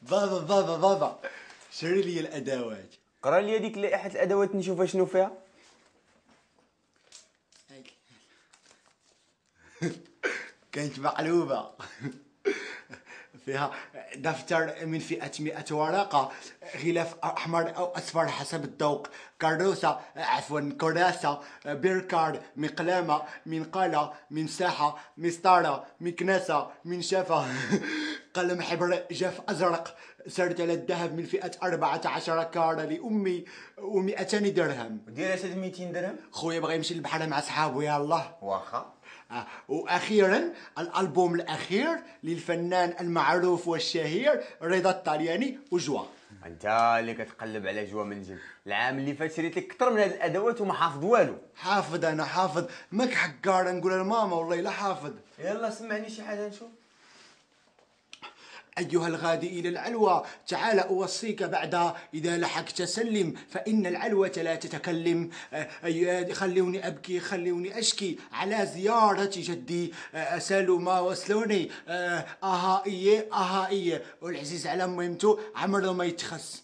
بابا شري لي الادوات. قرا لي هذيك لائحه الادوات نشوفها شنو فيها. كانت مقلوبة. فيها دفتر من فئة 100 ورقة، غلاف أحمر أو أصفر حسب الذوق، كراسة كراسة، بيركارد، مقلمة، منقلة، ممسحة، مسطرة، مكنسة، منشفة، قلم حبر جاف أزرق، سردل الذهب من فئة 14 كارة لأمي و200 درهم. دير اسد 200 درهم. خويا بغى يمشي للبحر مع صحابه يالله. واخا. واخيرا الالبوم الاخير للفنان المعروف والشهير رضا الطلياني وجوا. انت اللي كتقلب على جوا منزل. العام اللي فات شريت لك كثر من هاد الادوات وما حافظ والو. حافظ انا حافظ، ماك حكار نقول لماما والله لا حافظ. يلا سمعني شي حاجه نشوف. أيها الغادي إلى العلوى تعال أوصيك بعد إذا لحقت سلم، فإن العلوى لا تتكلم. خلوني أبكي خلوني أشكي على زيارة جدي، أسألوا ما وصلوني. أها إيه والعزيز على مهمته عمره ما يتخس.